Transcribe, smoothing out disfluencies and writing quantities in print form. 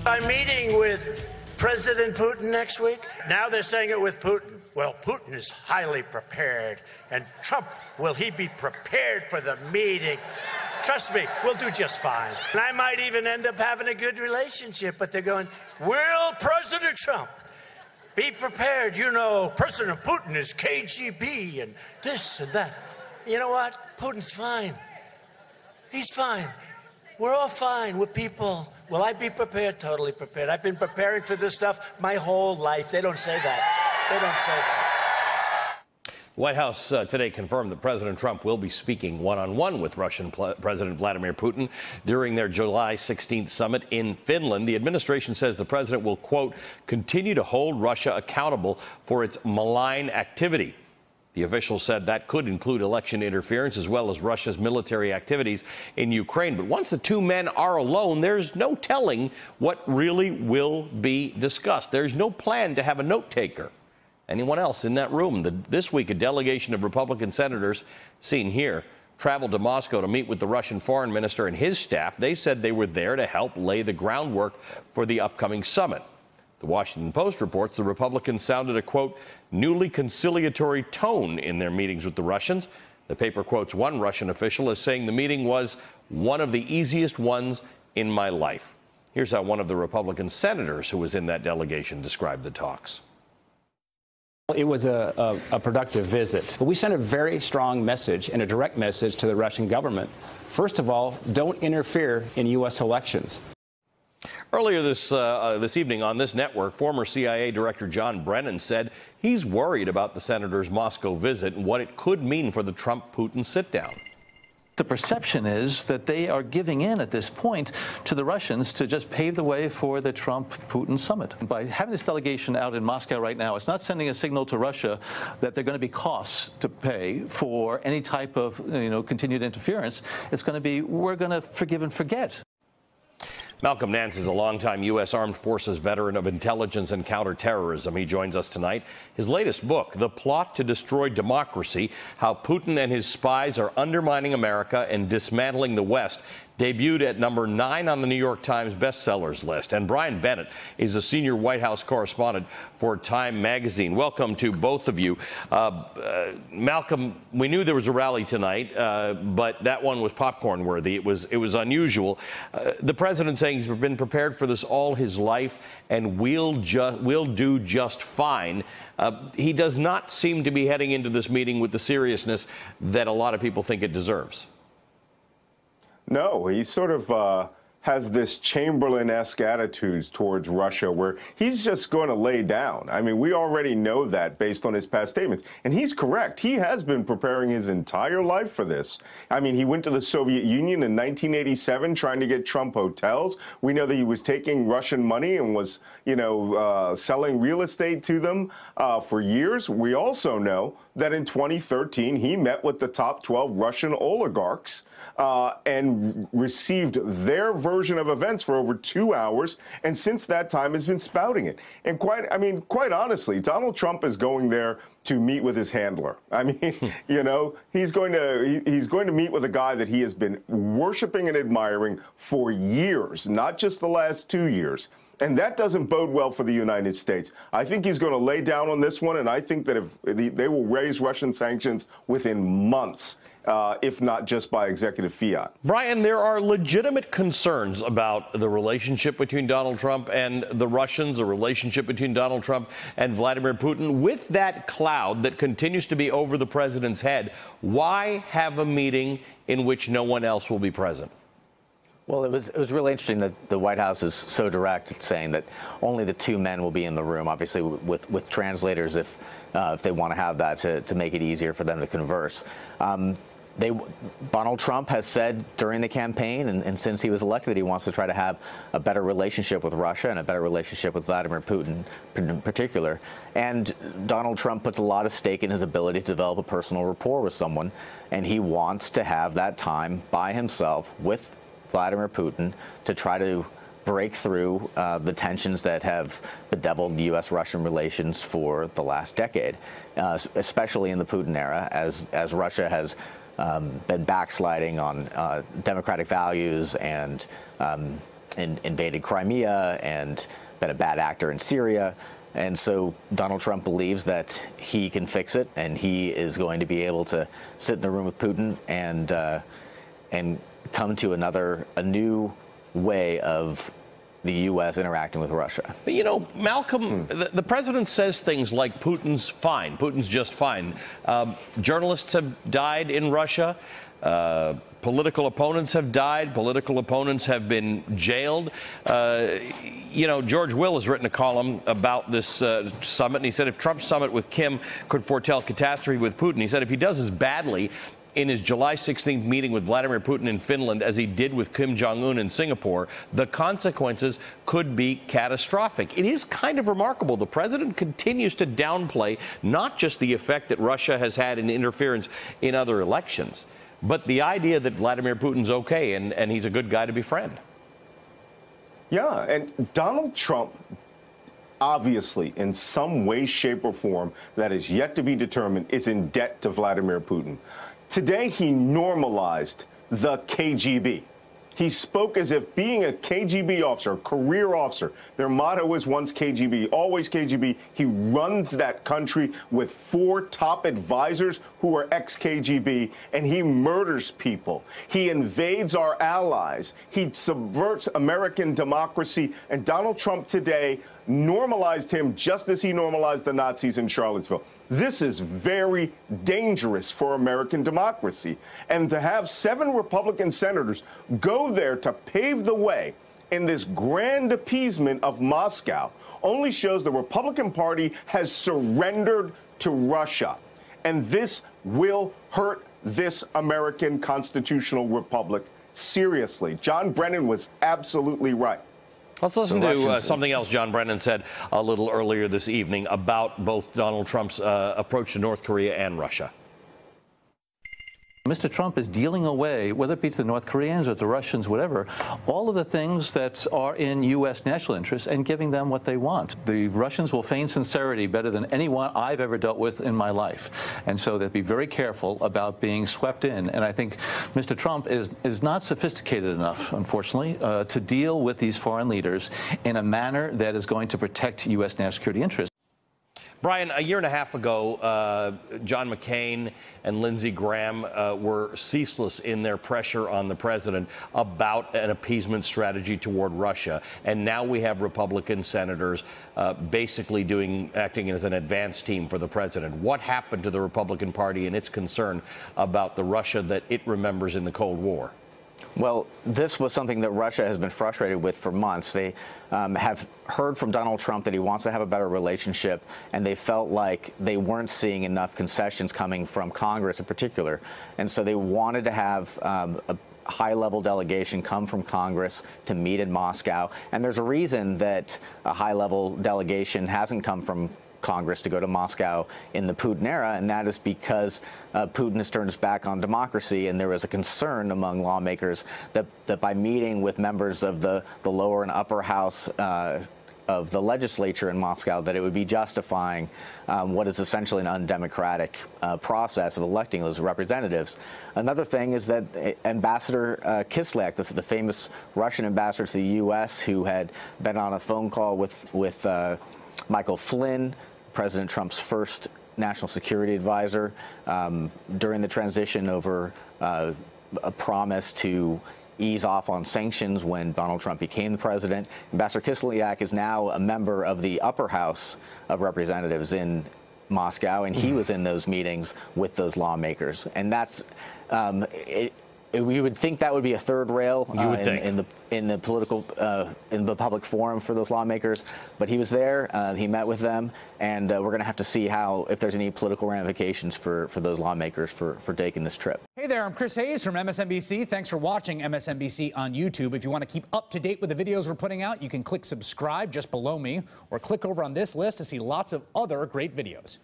I'm meeting with President Putin next week. Now they're saying it with Putin. Well, Putin is highly prepared. And Trump, will he be prepared for the meeting? Trust me, we'll do just fine. And I might even end up having a good relationship, but they're going, will President Trump be prepared? You know, President Putin is KGB and this and that. You know what? Putin's fine. He's fine. We're all fine. We're people. Will I be prepared? Totally prepared. I've been preparing for this stuff my whole life. They don't say that. They don't say that. The White House today confirmed that President Trump will be speaking one-on-one with Russian President Vladimir Putin during their July 16th summit in Finland. The administration says the president will, quote, continue to hold Russia accountable for its malign activity. The official said that could include election interference as well as Russia's military activities in Ukraine. But once the two men are alone, there's no telling what really will be discussed. There's no plan to have a note taker. Anyone else in that room? This week, a delegation of Republican senators, seen here, traveled to Moscow to meet with the Russian foreign minister and his staff. They said they were there to help lay the groundwork for the upcoming summit. The Washington Post reports the Republicans sounded a, quote, newly conciliatory tone in their meetings with the Russians. The paper quotes one Russian official as saying the meeting was one of the easiest ones in my life. Here's how one of the Republican senators who was in that delegation described the talks. It was a productive visit. But we sent a very strong message and a direct message to the Russian government. First of all, don't interfere in U.S. elections. Earlier this evening on this network, former CIA Director John Brennan said he's worried about the senator's Moscow visit and what it could mean for the Trump-Putin sit-down. The perception is that they are giving in at this point to the Russians to just pave the way for the Trump-Putin summit. By having this delegation out in Moscow right now, it's not sending a signal to Russia that there are going to be costs to pay for any type of, continued interference. It's going to be, we're going to forgive and forget. Malcolm Nance is a longtime U.S. Armed Forces veteran of intelligence and counterterrorism. He joins us tonight. His latest book, The Plot to Destroy Democracy, How Putin and His Spies Are Undermining America and Dismantling the West, debuted at number 9 on the New York Times bestsellers list. And Brian Bennett is a senior White House correspondent for Time magazine. Welcome to both of you. Malcolm, we knew there was a rally tonight, but that one was popcorn worthy. It was unusual. The president saying he's been prepared for this all his life and we'll do just fine. He does not seem to be heading into this meeting with the seriousness that a lot of people think it deserves. No, he sort of has this Chamberlain-esque attitude towards Russia where he's just going to lay down. I mean, we already know that based on his past statements. And he's correct. He has been preparing his entire life for this. I mean, he went to the Soviet Union in 1987 trying to get Trump hotels. We know that he was taking Russian money and was, selling real estate to them for years. We also know that in 2013, he met with the top 12 Russian oligarchs and received their version of events for over 2 hours, and since that time has been spouting it. And quite honestly, Donald Trump is going there to meet with his handler. I mean, he's going to meet with a guy that he has been worshiping and admiring for years, not just the last 2 years. And that doesn't bode well for the United States. I think he's going to lay down on this one, and I think that if they will raise Russian sanctions within months. If not just by executive fiat. Brian, there are legitimate concerns about the relationship between Donald Trump and the Russians, the relationship between Donald Trump and Vladimir Putin. With that cloud that continues to be over the president's head, why have a meeting in which no one else will be present? Well, it was really interesting that the White House is so direct, saying that only the two men will be in the room, obviously with translators if they want to have that to make it easier for them to converse. Donald Trump has said during the campaign and since he was elected that he wants to try to have a better relationship with Russia and a better relationship with Vladimir Putin in particular. And Donald Trump puts a lot of stake in his ability to develop a personal rapport with someone, and he wants to have that time by himself with Vladimir Putin to try to break through the tensions that have bedeviled U.S.-Russian relations for the last decade, especially in the Putin era, as Russia has been backsliding on democratic values and invaded Crimea and been a bad actor in Syria. And so Donald Trump believes that he can fix it, and he is going to be able to sit in the room with Putin and come to a new way of the U.S. interacting with Russia. But, you know, Malcolm, the president says things like Putin's fine, Putin's just fine. Journalists have died in Russia. Political opponents have died. Political opponents have been jailed. You know, George Will has written a column about this summit, and he said if Trump's summit with Kim could foretell catastrophe with Putin, he said if he does as badly in his July 16th meeting with Vladimir Putin in Finland as he did with Kim Jong-un in Singapore, the consequences could be catastrophic. It is kind of remarkable. The president continues to downplay not just the effect that Russia has had in interference in other elections, but the idea that Vladimir Putin's okay and he's a good guy to befriend. Yeah, and Donald Trump, obviously, in some way, shape, or form that is yet to be determined, is in debt to Vladimir Putin. Today, he normalized the KGB. He spoke as if being a KGB officer, a career officer, their motto was once KGB, always KGB. He runs that country with 4 top advisors who are ex-KGB, and he murders people. He invades our allies. He subverts American democracy. And Donald Trump today normalized him just as he normalized the Nazis in Charlottesville. This is very dangerous for American democracy. And to have 7 Republican senators go there to pave the way in this grand appeasement of Moscow only shows the Republican Party has surrendered to Russia. And this will hurt this American constitutional republic seriously. John Brennan was absolutely right. Let's listen to something else John Brennan said a little earlier this evening about both Donald Trump's approach to North Korea and Russia. Mr. Trump is dealing away, whether it be to the North Koreans or the Russians, whatever, all of the things that are in U.S. national interest and giving them what they want. The Russians will feign sincerity better than anyone I've ever dealt with in my life. And so they'll be very careful about being swept in. And I think Mr. Trump is not sophisticated enough, unfortunately, to deal with these foreign leaders in a manner that is going to protect U.S. national security interests. Brian, a year and a half ago, John McCain and Lindsey Graham were ceaseless in their pressure on the president about an appeasement strategy toward Russia. And now we have Republican senators basically acting as an advance team for the president. What happened to the Republican Party and its concern about the Russia that it remembers in the Cold War? Well, this was something that Russia has been frustrated with for months. They have heard from Donald Trump that he wants to have a better relationship, and they felt like they weren't seeing enough concessions coming from Congress in particular. And so they wanted to have a high-level delegation come from Congress to meet in Moscow. And there's a reason that a high-level delegation hasn't come from Congress to go to Moscow in the Putin era, and that is because Putin has turned his back on democracy, and there was a concern among lawmakers that by meeting with members of the lower and upper house of the legislature in Moscow, that it would be justifying what is essentially an undemocratic process of electing those representatives. Another thing is that Ambassador Kislyak, the famous Russian ambassador to the U.S., who had been on a phone call with Michael Flynn, President Trump's first national security advisor, during the transition over a promise to ease off on sanctions when Donald Trump became the president. Ambassador Kislyak is now a member of the upper house of representatives in Moscow, and he was in those meetings with those lawmakers. And that's we would think that would be a third rail in the political in the public forum for those lawmakers, but he was there. He met with them, and we're going to have to see if there's any political ramifications for those lawmakers for taking this trip. Hey there, I'm Chris Hayes from MSNBC. Thanks for watching MSNBC on YouTube. If you want to keep up to date with the videos we're putting out, you can click subscribe just below me, or click over on this list to see lots of other great videos.